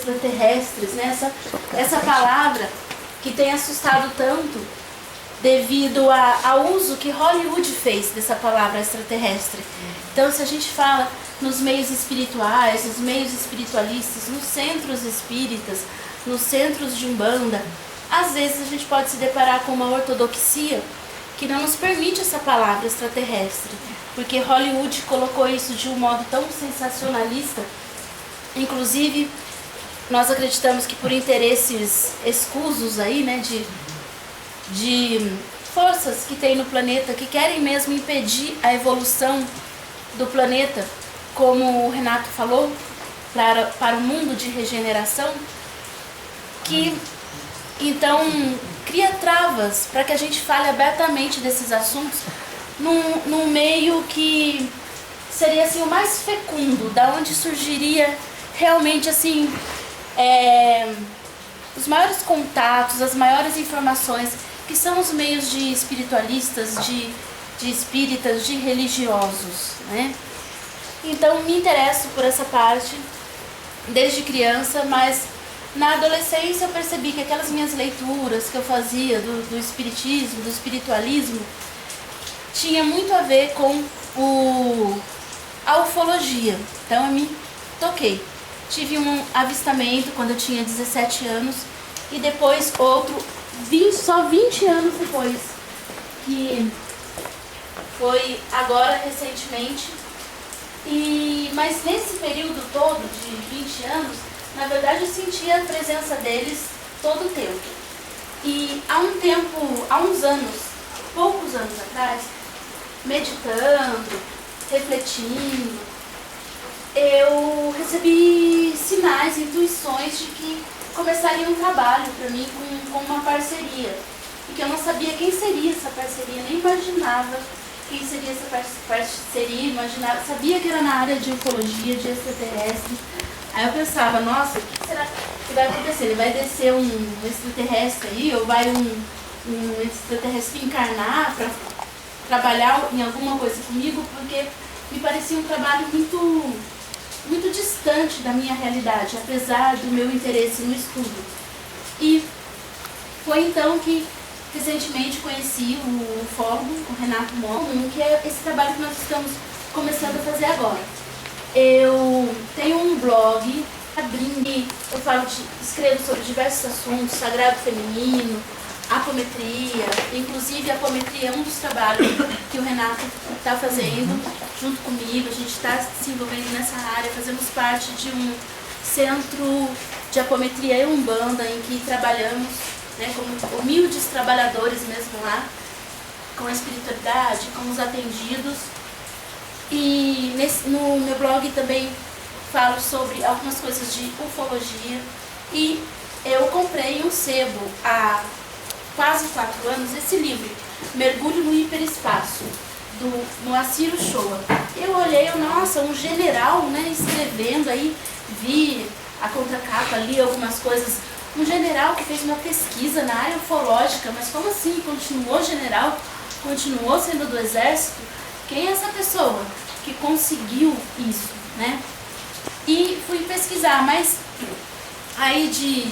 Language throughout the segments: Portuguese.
extraterrestres, né? Essa palavra que tem assustado tanto devido ao uso que Hollywood fez dessa palavra extraterrestre. Então, se a gente fala nos meios espirituais, nos meios espiritualistas, nos centros espíritas, nos centros de Umbanda, às vezes a gente pode se deparar com uma ortodoxia que não nos permite essa palavra extraterrestre, porque Hollywood colocou isso de um modo tão sensacionalista. Inclusive, nós acreditamos que por interesses escusos aí, né, de forças que tem no planeta, que querem mesmo impedir a evolução do planeta, como o Renato falou, para o mundo de regeneração, que então cria travas para que a gente fale abertamente desses assuntos num meio que seria assim o mais fecundo, da onde surgiria realmente assim os maiores contatos, as maiores informações, que são os meios de espiritualistas, de espíritas, de religiosos, né? Então me interesso por essa parte desde criança, mas na adolescência eu percebi que aquelas minhas leituras que eu fazia do espiritismo, do espiritualismo, tinha muito a ver com a ufologia. Então eu me toquei. Tive um avistamento quando eu tinha 17 anos e depois outro só 20 anos depois, que foi agora recentemente. Mas nesse período todo de 20 anos, na verdade eu sentia a presença deles todo o tempo. E há uns anos, poucos anos atrás, meditando, refletindo, eu recebi sinais, intuições de que começaria um trabalho para mim com uma parceria. E que eu não sabia quem seria essa parceria, nem imaginava quem seria essa parceria, sabia que era na área de ufologia, de extraterrestre. Aí eu pensava, nossa, o que será que vai acontecer? Ele vai descer um extraterrestre aí, ou vai um extraterrestre encarnar para trabalhar em alguma coisa comigo, porque me parecia um trabalho muito distante da minha realidade, apesar do meu interesse no estudo. E foi então que recentemente conheci o ufólogo, o Renato Momo, que é esse trabalho que nós estamos começando a fazer agora. Eu tenho um blog, eu escrevo sobre diversos assuntos, sagrado feminino, apometria, inclusive a apometria é um dos trabalhos que o Renato está fazendo junto comigo. A gente está se envolvendo nessa área, fazemos parte de um centro de apometria e umbanda em que trabalhamos, né, como humildes trabalhadores mesmo lá, com a espiritualidade, com os atendidos. E no meu blog também falo sobre algumas coisas de ufologia. E eu comprei um sebo há quase 4 anos, esse livro, Mergulho no Hiperespaço, do Moacir Uchoa. Eu olhei, nossa, um general, né, escrevendo aí, vi a contracapa, li algumas coisas. Um general que fez uma pesquisa na área ufológica, mas como assim? Continuou general? Continuou sendo do exército? Quem é essa pessoa que conseguiu isso, né? E fui pesquisar, mas aí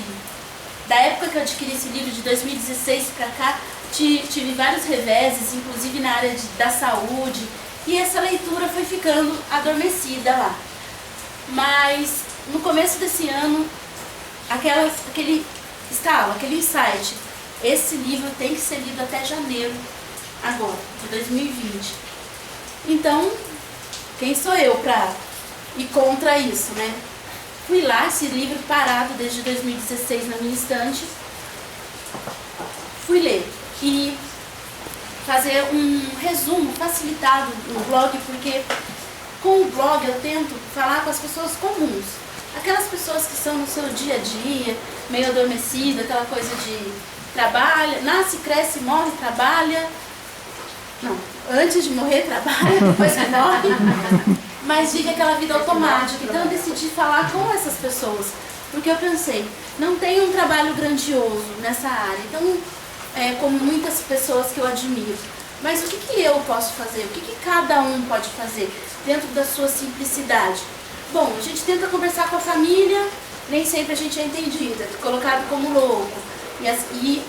da época que eu adquiri esse livro, de 2016 para cá, tive vários reveses, inclusive na área da saúde, e essa leitura foi ficando adormecida lá. Mas no começo desse ano, aquele estalo, aquele insight, esse livro tem que ser lido até janeiro agora, de 2020. Então, quem sou eu para ir contra isso, né? Fui lá, esse livro parado desde 2016 na minha estante, fui ler e fazer um resumo facilitado no blog, porque com o blog eu tento falar com as pessoas comuns, aquelas pessoas que são no seu dia a dia, meio adormecida, aquela coisa de trabalha, nasce, cresce, morre, trabalha. Não, antes de morrer trabalha, depois que morre, mas vive aquela vida automática. Então eu decidi falar com essas pessoas, porque eu pensei, não tem um trabalho grandioso nessa área, então, como muitas pessoas que eu admiro, mas o que eu posso fazer? O que cada um pode fazer dentro da sua simplicidade? Bom, a gente tenta conversar com a família, nem sempre a gente é entendida, colocado como louco. E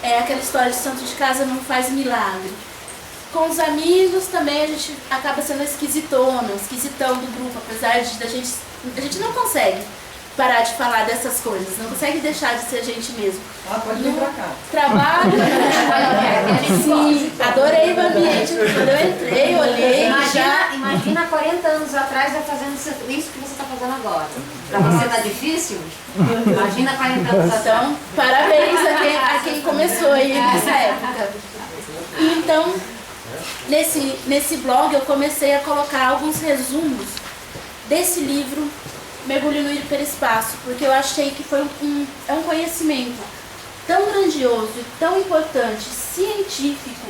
é aquela história de santo de casa não faz milagre. Com os amigos também a gente acaba sendo esquisitona, esquisitão do grupo, apesar de a gente não consegue parar de falar dessas coisas, não consegue deixar de ser a gente mesmo. Pode vir pra cá. Trabalho. Sim, adorei o ambiente. Quando eu entrei, olhei. Imagina 40 anos atrás vai fazendo isso que você está fazendo agora. Para você tá difícil? Imagina 40 anos atrás. Então, parabéns a quem começou aí nessa época. Então, nesse blog eu comecei a colocar alguns resumos desse livro Mergulho no Hiperespaço, porque eu achei que foi um conhecimento tão grandioso e tão importante, científico,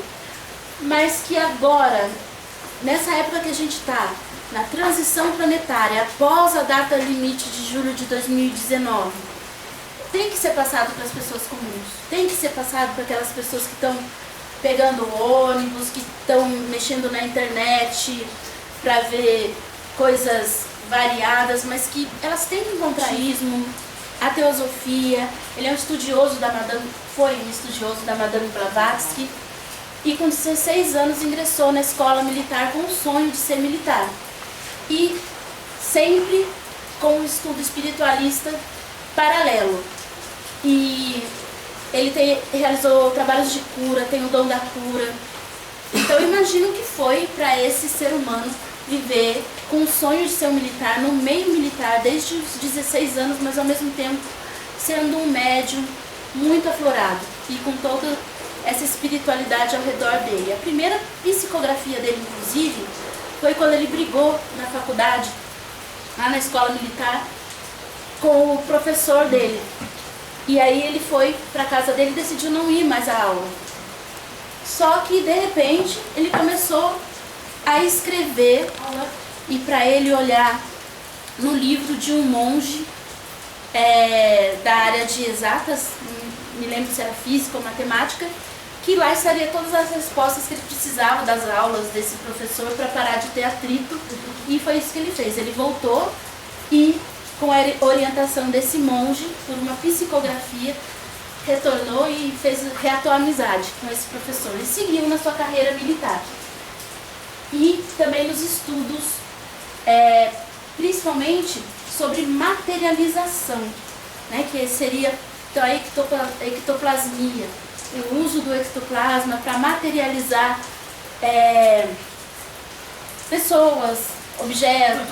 mas que agora, nessa época que a gente está, na transição planetária, após a data limite de julho de 2019, tem que ser passado para as pessoas comuns, tem que ser passado para aquelas pessoas que estão pegando ônibus, que estão mexendo na internet para ver coisas variadas, mas que elas têm um contraísmo, a teosofia. Ele é um estudioso foi um estudioso da Madame Blavatsky, e com 16 anos ingressou na escola militar com o sonho de ser militar. E sempre com um estudo espiritualista paralelo. E ele realizou trabalhos de cura, tem o dom da cura. Então imagino que foi para esse ser humano viver com o sonho de ser um militar, no meio militar, desde os 16 anos, mas ao mesmo tempo sendo um médium muito aflorado e com toda essa espiritualidade ao redor dele. A primeira psicografia dele, inclusive, foi quando ele brigou na faculdade, lá na escola militar, com o professor dele. E aí ele foi para casa dele e decidiu não ir mais à aula. Só que, de repente, ele começou a escrever, e para ele olhar no livro de um monge da área de exatas, não me lembro se era física ou matemática, que lá estaria todas as respostas que ele precisava das aulas desse professor para parar de ter atrito, e foi isso que ele fez. Ele voltou e, com a orientação desse monge, por uma psicografia, retornou e reatou a amizade com esse professor e seguiu na sua carreira militar. E também nos estudos, principalmente sobre materialização, né, que seria então, a ectoplasmia, o uso do ectoplasma para materializar pessoas, objetos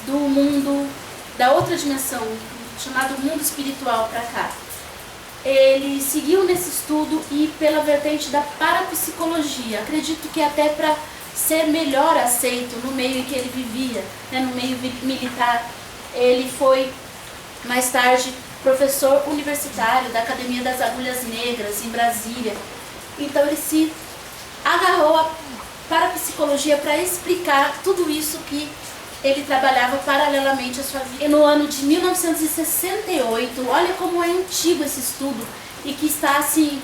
do mundo, da outra dimensão, chamado mundo espiritual para cá. Ele seguiu nesse estudo e pela vertente da parapsicologia, acredito que até para ser melhor aceito no meio em que ele vivia, né, no meio militar. Ele foi, mais tarde, professor universitário da Academia das Agulhas Negras, em Brasília. Então ele se agarrou à parapsicologia para explicar tudo isso que ele trabalhava paralelamente à sua vida. E no ano de 1968, olha como é antigo esse estudo e que está assim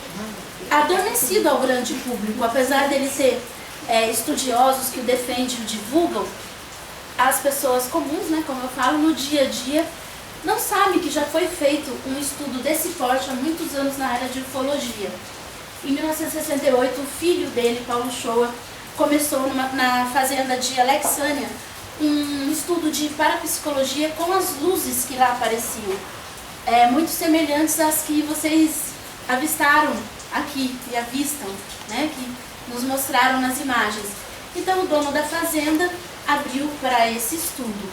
adormecido ao grande público, apesar dele ser estudiosos que o defendem e o divulgam, as pessoas comuns, né, como eu falo, no dia a dia, não sabem que já foi feito um estudo desse porte há muitos anos na área de ufologia. Em 1968, o filho dele, Paulo Shoa, começou na fazenda de Alexânia um estudo de parapsicologia com as luzes que lá apareciam, muito semelhantes às que vocês avistaram aqui e avistam, né, que nos mostraram nas imagens. Então o dono da fazenda abriu para esse estudo.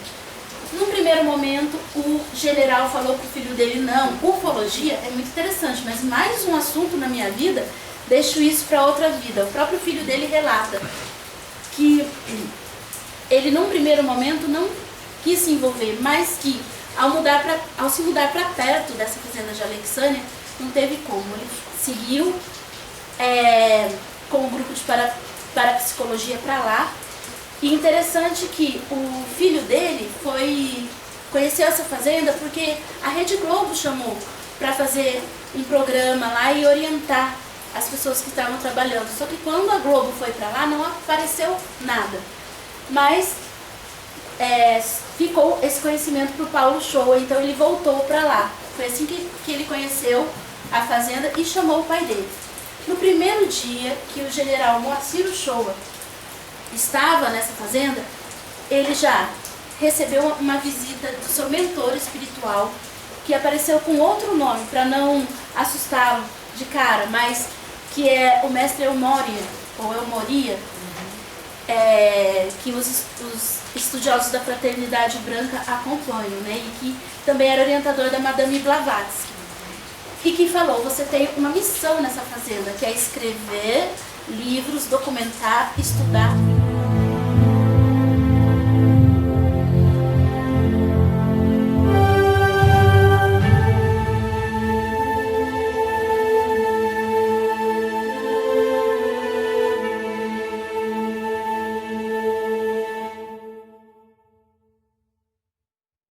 Num primeiro momento, o general falou para o filho dele: não, ufologia é muito interessante, mas mais um assunto na minha vida, deixo isso para outra vida. O próprio filho dele relata que ele, num primeiro momento, não quis se envolver, mas que ao se mudar para perto dessa fazenda de Alexânia, não teve como. Ele seguiu com o grupo de parapsicologia para lá. E interessante que o filho dele conheceu essa fazenda porque a Rede Globo chamou para fazer um programa lá e orientar as pessoas que estavam trabalhando. Só que quando a Globo foi para lá, não apareceu nada. Mas ficou esse conhecimento para o Paulo Shoa, então ele voltou para lá. Foi assim que ele conheceu a fazenda e chamou o pai dele. No primeiro dia que o general Moacir Shoa estava nessa fazenda, ele já recebeu uma visita do seu mentor espiritual, que apareceu com outro nome, para não assustá-lo de cara, mas que é o mestre Elmoria, ou Elmoria, que os estudiosos da Fraternidade Branca acompanham, né? E que também era orientador da Madame Blavatsky. E que falou, você tem uma missão nessa fazenda, que é escrever livros, documentar, estudar